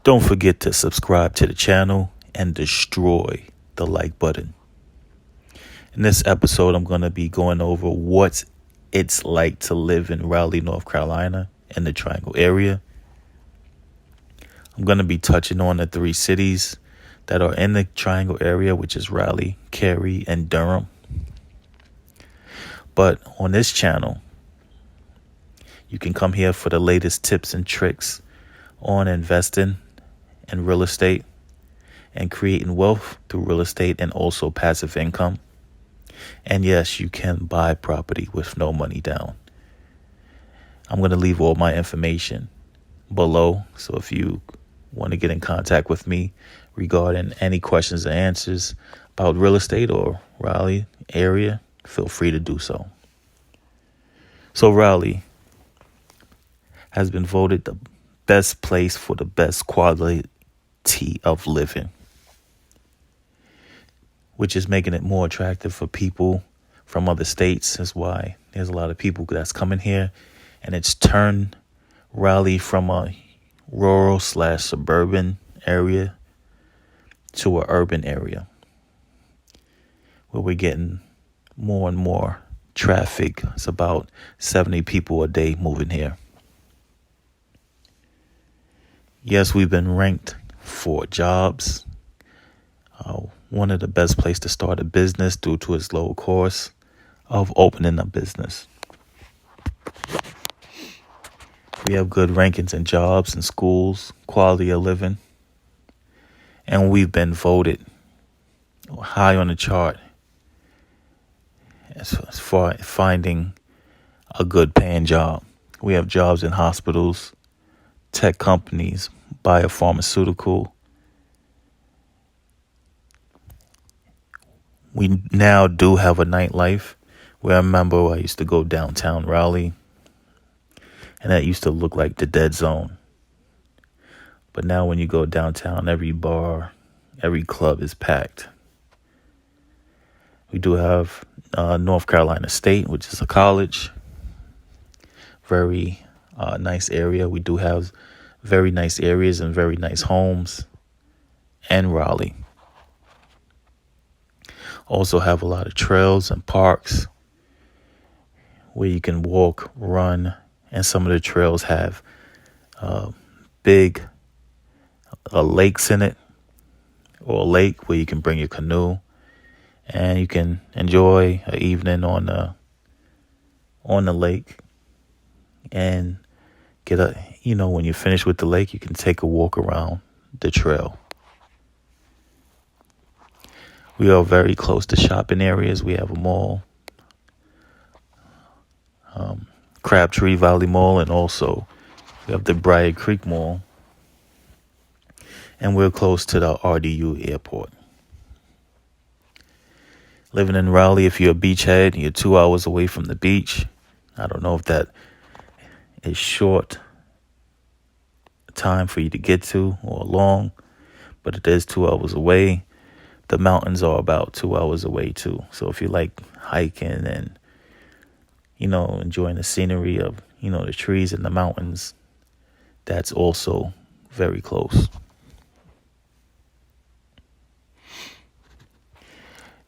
Don't forget to subscribe to the channel and destroy the like button. In this episode, I'm going to be going over what it's like to live in Raleigh, North Carolina, in the Triangle area. I'm going to be touching on the three cities that are in the Triangle area, which is Raleigh, Cary, and Durham. But on this channel, you can come here for the latest tips and tricks on investing in real estate and creating wealth through real estate and also passive income. And yes, you can buy property with no money down. I'm going to leave all my information below. So if you want to get in contact with me regarding any questions or answers about real estate or Raleigh area, feel free to do so. So Raleigh has been voted the best place for the best quality of living, which is making it more attractive for people from other states. That's why there's a lot of people that's coming here, and it's turned Raleigh from a rural/suburban area to an urban area where we're getting more and more traffic. It's about 70 people a day moving here. Yes, we've been ranked for jobs. One of the best places to start a business due to its low cost of opening a business. We have good rankings in jobs and schools, quality of living. And we've been voted high on the chart as far as finding a good paying job. We have jobs in hospitals, tech companies, biopharmaceutical. We now do have a nightlife where I remember I used to go downtown Raleigh, and that used to look like the dead zone. But now when you go downtown, every bar, every club is packed. We do have North Carolina State, which is a college. Very nice area. We do have very nice areas and very nice homes in Raleigh. Also have a lot of trails and parks where you can walk, run, and some of the trails have big lakes in it, or a lake where you can bring your canoe and you can enjoy an evening on the lake and when you finish with the lake, you can take a walk around the trail. We are very close to shopping areas. We have a mall, Crabtree Valley Mall, and also we have the Briar Creek Mall. And we're close to the RDU airport. Living in Raleigh, if you're a beachhead, you're 2 hours away from the beach. I don't know if that is short time for you to get to or long, but it is 2 hours away. The mountains are about 2 hours away too. So if you like hiking and, enjoying the scenery of, the trees and the mountains, that's also very close.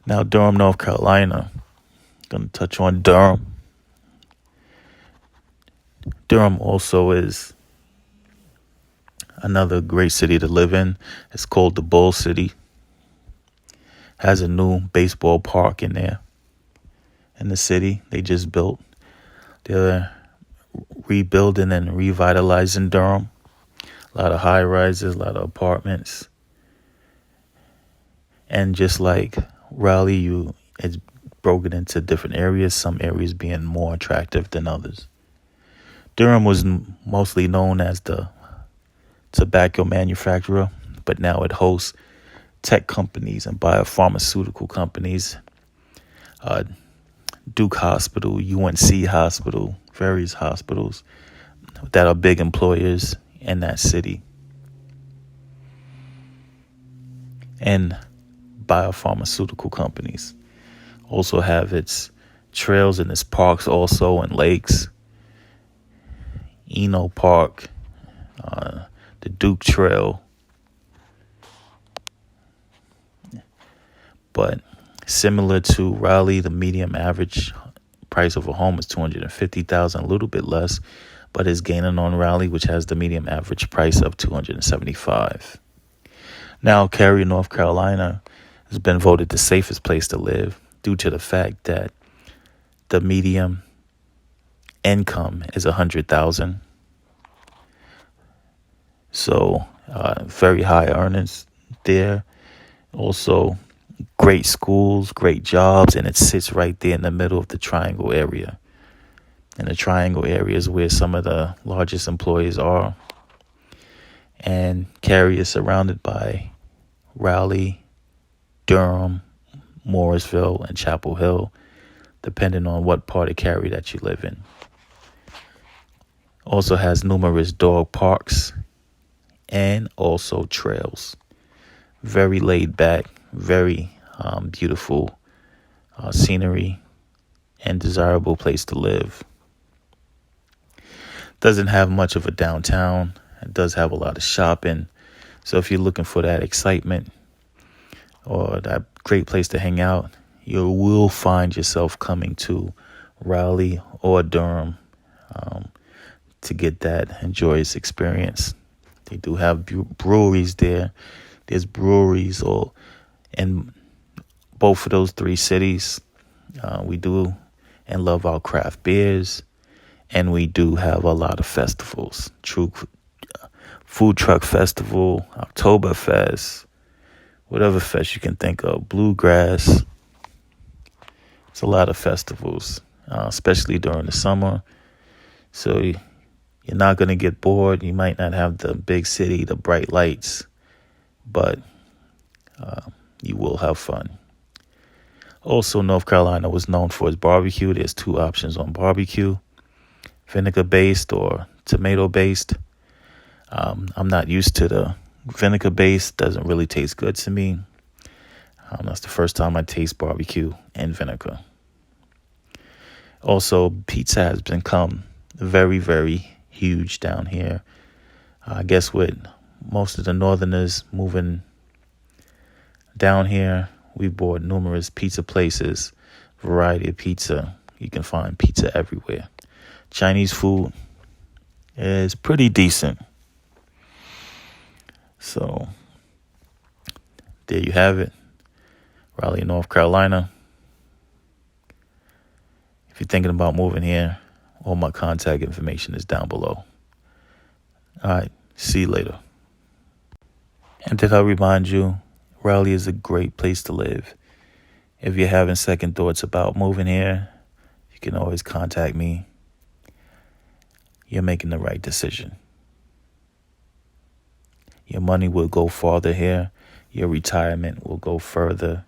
Now, Durham, North Carolina. Going to touch on Durham. Durham also is another great city to live in. It's called the Bull City. Has a new baseball park in there in the city they just built. They're rebuilding and revitalizing Durham. A lot of high rises, a lot of apartments. And just like Raleigh, it's broken into different areas, some areas being more attractive than others. Durham was mostly known as the tobacco manufacturer, but now it hosts tech companies and biopharmaceutical companies, Duke Hospital, UNC Hospital, various hospitals that are big employers in that city. And biopharmaceutical companies also have its trails and its parks also, and lakes. Eno Park, the Duke Trail, But similar to Raleigh, the medium average price of a home is $250,000, a little bit less, but is gaining on Raleigh, which has the medium average price of $275,000. Now, Cary, North Carolina, has been voted the safest place to live due to the fact that the median income is $100,000. So, very high earnings there. Also, great schools, great jobs, and it sits right there in the middle of the Triangle area. And the Triangle area is where some of the largest employers are. And Cary is surrounded by Raleigh, Durham, Morrisville, and Chapel Hill, depending on what part of Cary that you live in. Also has numerous dog parks and also trails. Very laid back, very beautiful scenery, and desirable place to live. Doesn't have much of a downtown. It does have a lot of shopping. So if you're looking for that excitement or that great place to hang out, you will find yourself coming to Raleigh or Durham to get that joyous experience. They do have breweries there. There's breweries in both of those three cities. We do and love our craft beers, and we do have a lot of festivals. True Food Truck Festival, Oktoberfest, whatever fest you can think of, Bluegrass. It's a lot of festivals, especially during the summer. So you're not going to get bored. You might not have the big city, the bright lights, but you will have fun. Also, North Carolina was known for its barbecue. There's two options on barbecue, vinegar-based or tomato-based. I'm not used to the vinegar-based. Doesn't really taste good to me. That's the first time I taste barbecue and vinegar. Also, pizza has become very, very huge down here. I guess with most of the northerners moving down here, we bought numerous pizza places, variety of pizza. You can find pizza everywhere. Chinese food is pretty decent. So there you have it. Raleigh, North Carolina. If you're thinking about moving here, all my contact information is down below. All right, see you later. And did I remind you, Raleigh is a great place to live. If you're having second thoughts about moving here, you can always contact me. You're making the right decision. Your money will go farther here. Your retirement will go further.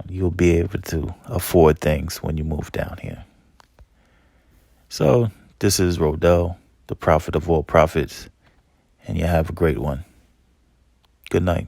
You'll be able to afford things when you move down here. So this is Rodell, the prophet of all prophets, and you have a great one. Good night.